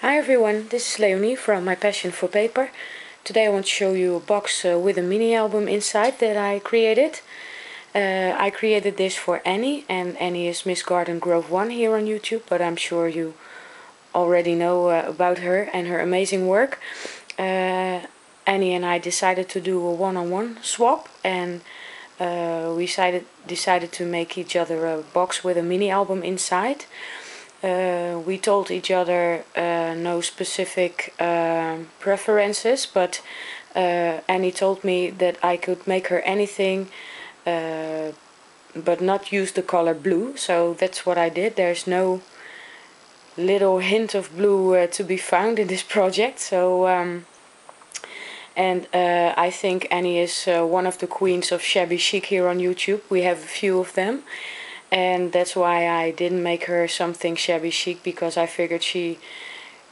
Hi everyone, this is Leonie from My Passion for Paper. Today I want to show you a box with a mini album inside that I created. I created this for Annie, and Annie is Miss Garden Grove 1 here on YouTube, but I'm sure you already know about her and her amazing work. Annie and I decided to do a one-on-one swap, and we decided to make each other a box with a mini album inside. We told each other no specific preferences, but Annie told me that I could make her anything but not use the color blue, so that's what I did. There's no little hint of blue to be found in this project, so I think Annie is one of the queens of shabby chic here on YouTube. We have a few of them. And that's why I didn't make her something shabby chic, because I figured she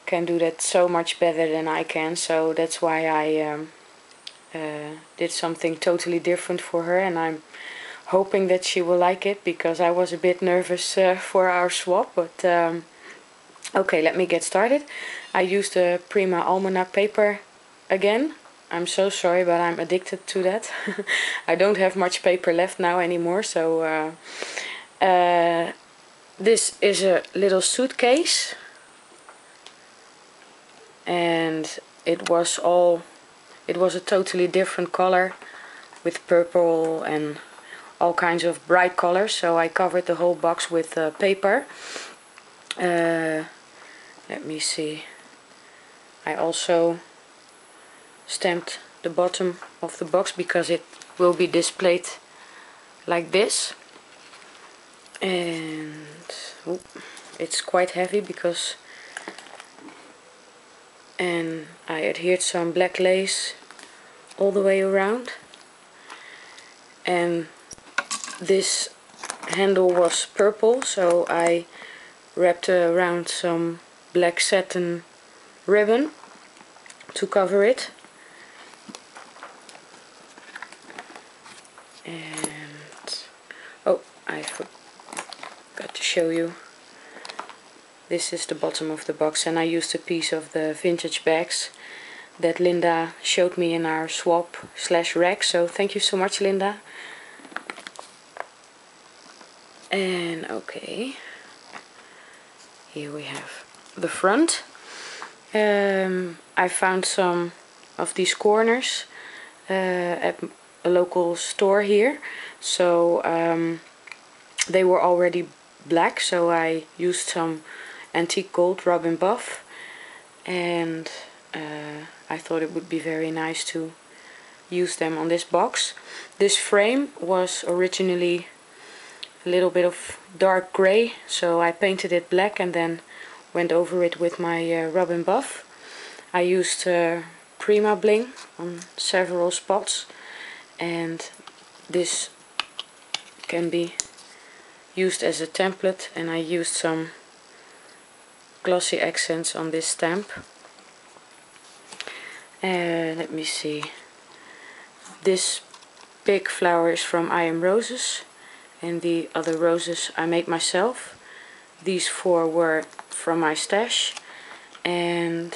can do that so much better than I can. So that's why I did something totally different for her, and I'm hoping that she will like it, because I was a bit nervous for our swap. But okay, let me get started. I used the Prima Almanac paper again. I'm so sorry, but I'm addicted to that. I don't have much paper left now anymore, so this is a little suitcase, and it was a totally different color with purple and all kinds of bright colors, so I covered the whole box with paper. Let me see, I also stamped the bottom of the box because it will be displayed like this. And it's quite heavy and I adhered some black lace all the way around, and this handle was purple, so I wrapped around some black satin ribbon to cover it. And oh, I forgot to show you, this is the bottom of the box, and I used a piece of the vintage bags that Linda showed me in our swap/rack, so thank you so much, Linda. And okay, here we have the front. I found some of these corners at a local store here, so they were already black, so I used some antique gold rub and buff, and I thought it would be very nice to use them on this box. This frame was originally a little bit of dark gray, so I painted it black and then went over it with my rub and buff. I used Prima bling on several spots, and this can be used as a template, and I used some glossy accents on this stamp. Let me see, this big flower is from I Am Roses, and the other roses I made myself. These four were from my stash, and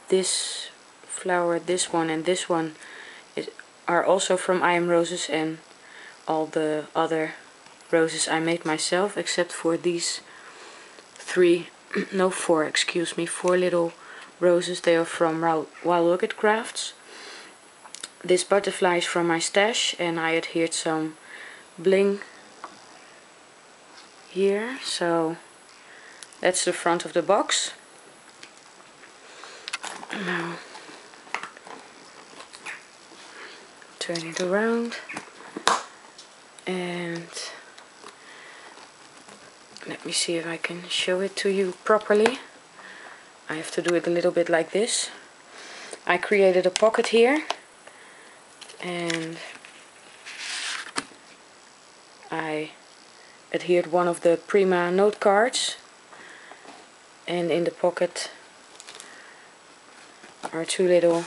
this flower, this one and this one are also from I Am Roses, and all the other roses I made myself, except for these four little roses. They are from Wild Orchid Crafts. This butterfly is from my stash, and I adhered some bling here, so that's the front of the box. Now turn it around, and let me see if I can show it to you properly. I have to do it a little bit like this. I created a pocket here, and I adhered one of the Prima note cards, and in the pocket are two little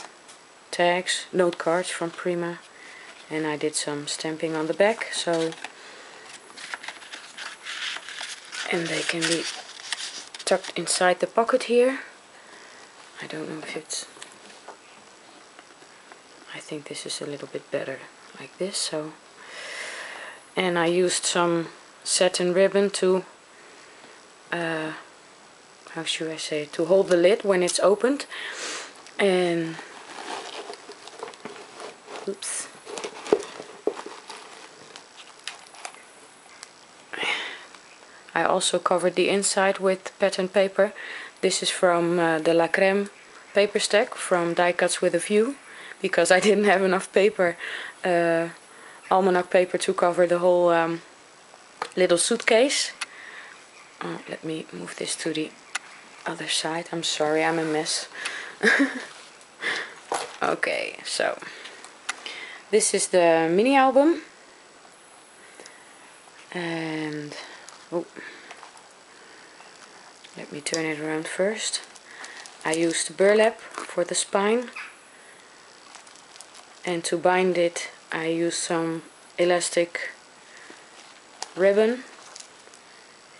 tags, note cards from Prima, and I did some stamping on the back, so, and they can be tucked inside the pocket here. I don't know if it's... I think this is a little bit better like this. So, and I used some satin ribbon to how should I say, to hold the lid when it's opened. And oops, I also covered the inside with pattern paper. This is from the La Creme paper stack from Die Cuts with a View, because I didn't have enough paper, almanac paper, to cover the whole little suitcase. Let me move this to the other side. I'm sorry, I'm a mess. Okay, so this is the mini album, and oh, let me turn it around first. I used burlap for the spine, and to bind it I used some elastic ribbon,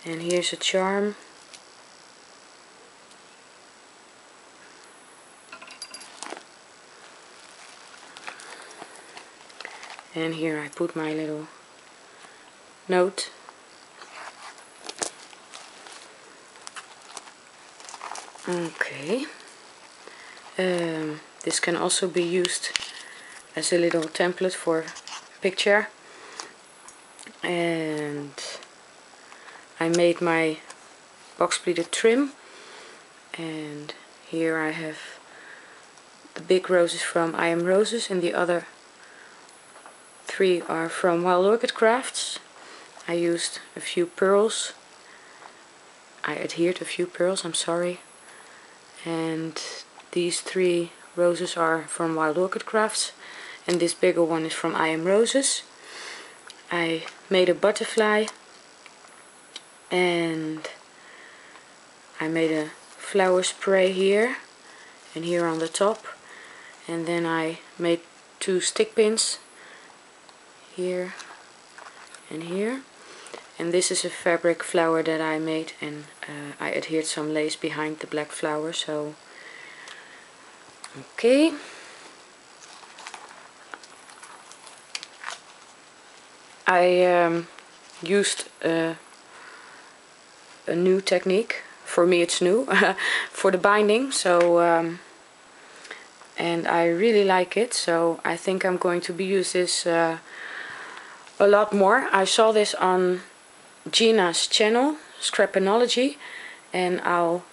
and here's a charm. And here I put my little note. Okay. This can also be used as a little template for a picture. And I made my box pleated trim. And here I have the big roses from I Am Roses, and the other 3 are from Wild Orchid Crafts. I used a few pearls. I adhered a few pearls, I'm sorry. And these 3 roses are from Wild Orchid Crafts, and this bigger one is from I Am Roses. I made a butterfly, and I made a flower spray here and here on the top, and then I made 2 stick pins here and here, and this is a fabric flower that I made, and I adhered some lace behind the black flower. So okay, I used a new technique. For me it's new for the binding, so and I really like it, so I think I'm going to be use this a lot more. I saw this on Gina's channel, Scrapinology, and I'll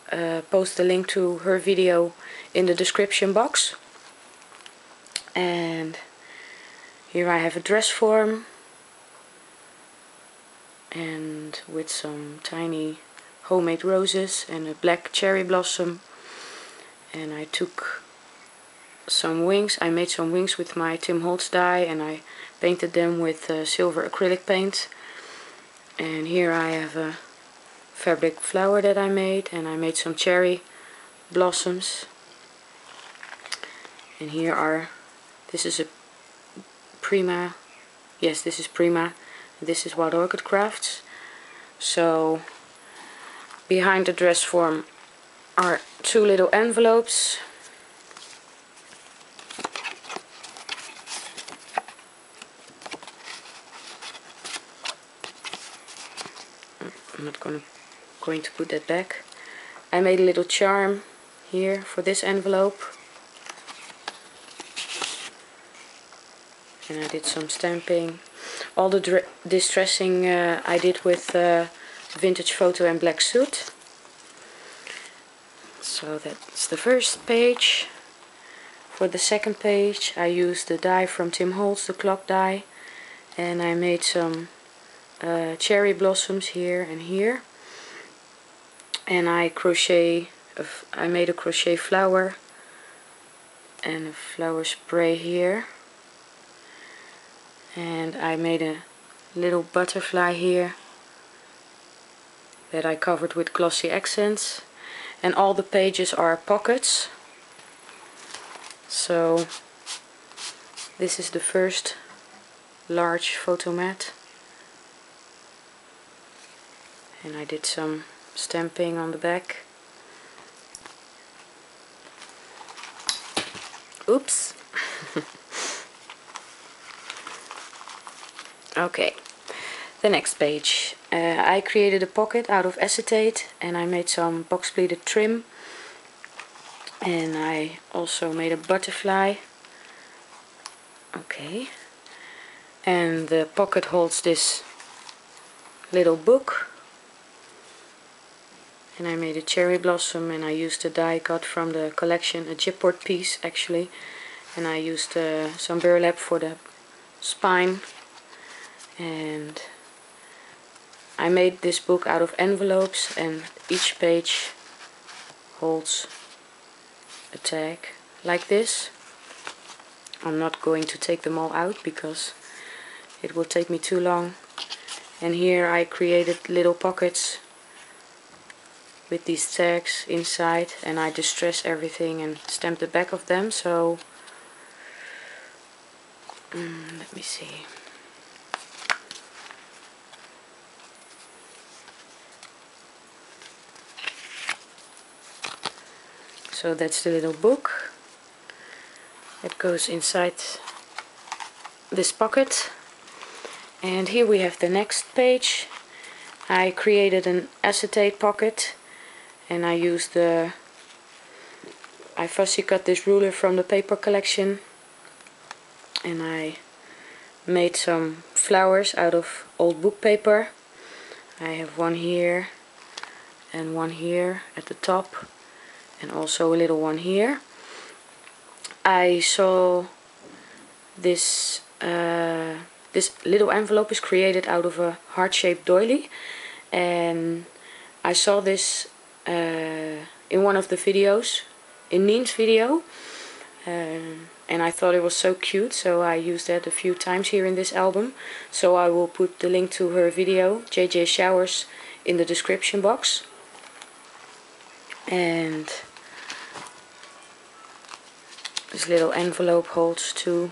post the link to her video in the description box. And here I have a dress form, and with some tiny homemade roses and a black cherry blossom. And I took some wings. I made some wings with my Tim Holtz die, and I painted them with silver acrylic paint. And here I have a fabric flower that I made, and I made some cherry blossoms. And here are, this is a Prima, yes, this is Prima, this is Wild Orchid Crafts. So behind the dress form are 2 little envelopes. I'm not going to put that back. I made a little charm here for this envelope, and I did some stamping. All the distressing I did with vintage photo and black soot. So that's the first page. For the second page I used the die from Tim Holtz, the clock die, and I made some cherry blossoms here and here, and I made a crochet flower and a flower spray here, and I made a little butterfly here that I covered with glossy accents, and all the pages are pockets. So this is the first large photo mat. And I did some stamping on the back. Oops. Okay, the next page. I created a pocket out of acetate and I made some box pleated trim, and I also made a butterfly. Okay, and the pocket holds this little book, and I made a cherry blossom, and I used a die cut from the collection, a chipboard piece actually, and I used some burlap for the spine. And I made this book out of envelopes, and each page holds a tag like this. I'm not going to take them all out because it will take me too long. And here I created little pockets with these tags inside, and I distress everything and stamp the back of them. So let me see. So that's the little book. It goes inside this pocket. And here we have the next page. I created an acetate pocket, and I used I fussy cut this ruler from the paper collection, and I made some flowers out of old book paper. I have one here and one here at the top, and also a little one here. I saw this this little envelope is created out of a heart-shaped doily, and I saw this in one of the videos, in Neen's video, and I thought it was so cute, so I used that a few times here in this album. So I will put the link to her video, JJ Showers, in the description box. And this little envelope holds 2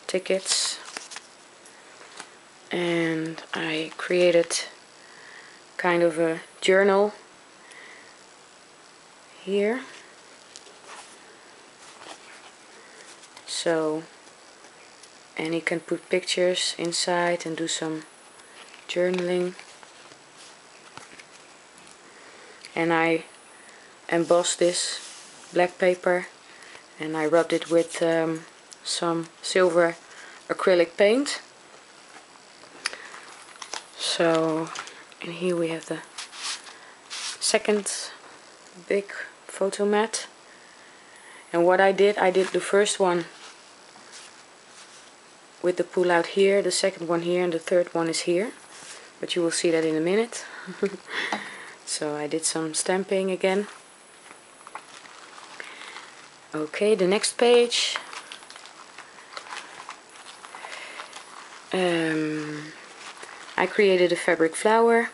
tickets, and I created kind of a journal here. So, and you can put pictures inside and do some journaling. And I embossed this black paper, and I rubbed it with some silver acrylic paint. So, and here we have the second big photo mat. And what I did the first one with the pull out here, the second one here, and the third one is here, but you will see that in a minute. So I did some stamping again. Okay, the next page. I created a fabric flower,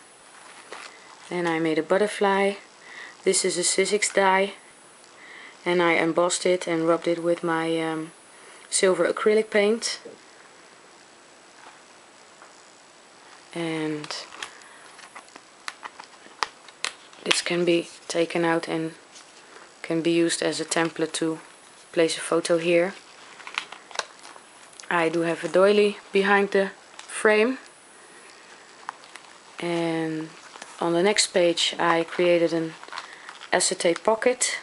and I made a butterfly. This is a Sizzix die, and I embossed it and rubbed it with my silver acrylic paint. And this can be taken out and can be used as a template to place a photo here. I do have a doily behind the frame. And on the next page I created an acetate pocket,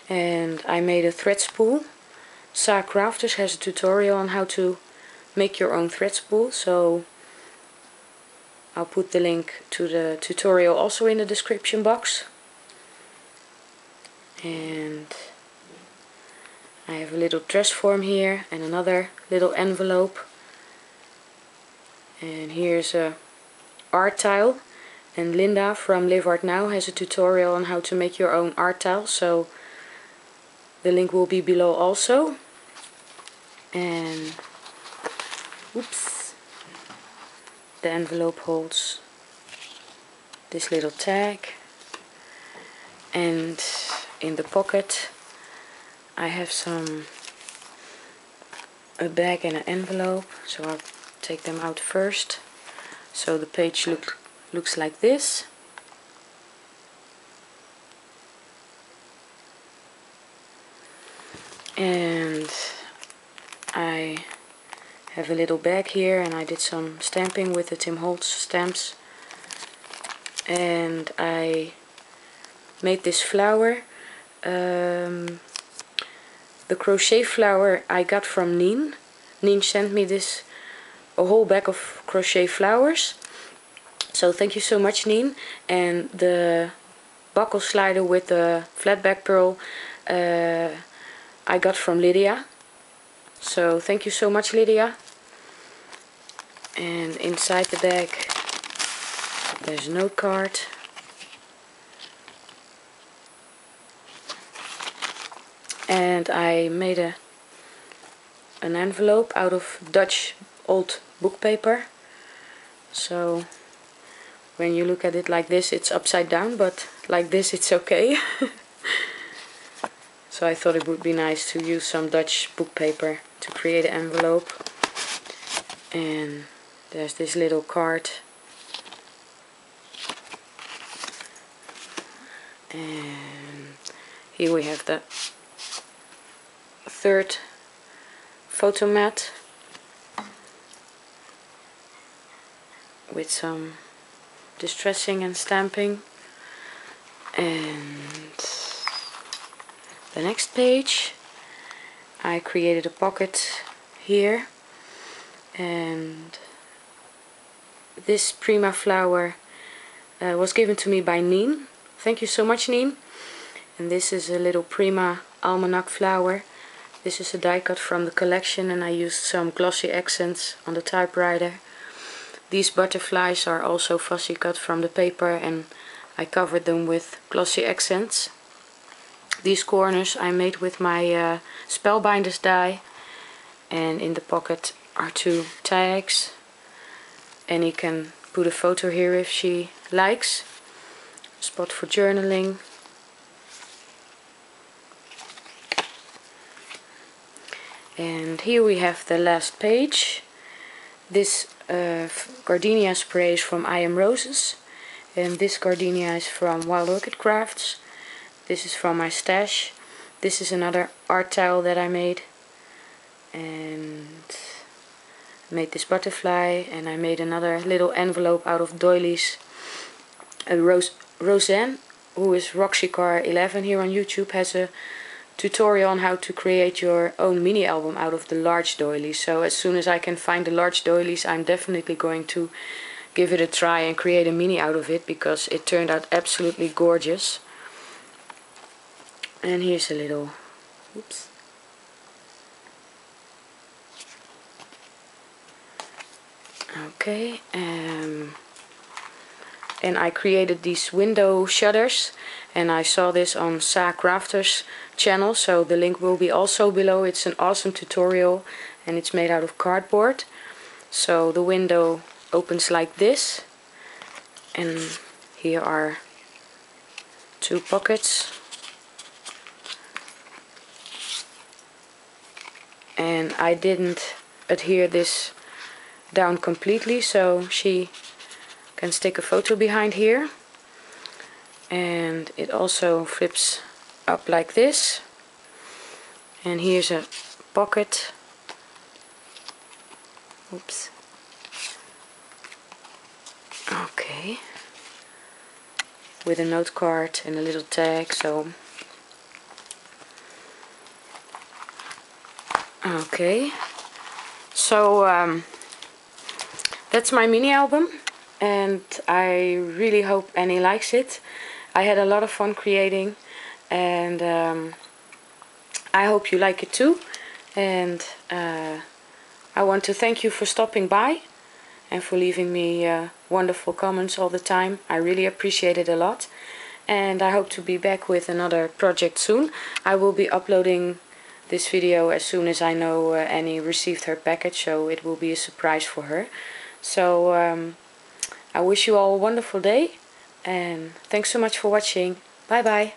and I made a thread spool. Sa Crafters has a tutorial on how to make your own thread spool, so I'll put the link to the tutorial also in the description box. And I have a little dress form here and another little envelope. And here's a art tile, and Linda from Live Art Now has a tutorial on how to make your own art tile, so the link will be below also. And oops, the envelope holds this little tag, and in the pocket I have a bag and an envelope, so I'll take them out first. So the page looks like this. And I have a little bag here, and I did some stamping with the Tim Holtz stamps. And I made this flower. The crochet flower I got from Neen. Neen sent me a whole bag of crochet flowers. So thank you so much, Neen. And the buckle slider with the flat back pearl I got from Lydia. So thank you so much, Lydia. And inside the bag there's a note card. And I made an envelope out of Dutch old book paper. So when you look at it like this, it's upside down, but like this it's okay. So I thought it would be nice to use some Dutch book paper to create an envelope. And there's this little card. And here we have the third photo mat with some distressing and stamping. And the next page I created a pocket here, and this Prima flower was given to me by Neen. Thank you so much, Neen. And this is a little Prima Almanac flower. This is a die cut from the collection, and I used some glossy accents on the typewriter. These butterflies are also fussy cut from the paper, and I covered them with glossy accents. These corners I made with my Spellbinders die, and in the pocket are 2 tags. Annie can put a photo here if she likes. Spot for journaling. And here we have the last page. This gardenia spray is from I Am Roses, and this gardenia is from Wild Orchid Crafts. This is from my stash. This is another art tile that I made, and made this butterfly, and I made another little envelope out of doilies. Roseanne, who is Roxycar11 here on YouTube, has a tutorial on how to create your own mini album out of the large doilies. So as soon as I can find the large doilies, I'm definitely going to give it a try and create a mini out of it, because it turned out absolutely gorgeous. And here's a little, oops, okay, and I created these window shutters, and I saw this on Sa Crafter's channel, so the link will be also below. It's an awesome tutorial, and it's made out of cardboard. So the window opens like this, and here are 2 pockets. And I didn't adhere this down completely, so she can stick a photo behind here. And it also flips up like this. And here's a pocket. Oops. Okay. With a note card and a little tag, so okay. So that's my mini album, and I really hope Annie likes it. I had a lot of fun creating, and I hope you like it too. And I want to thank you for stopping by and for leaving me wonderful comments all the time. I really appreciate it a lot, and I hope to be back with another project soon. I will be uploading this video as soon as I know Annie received her package, so it will be a surprise for her. So I wish you all a wonderful day, and thanks so much for watching. Bye bye.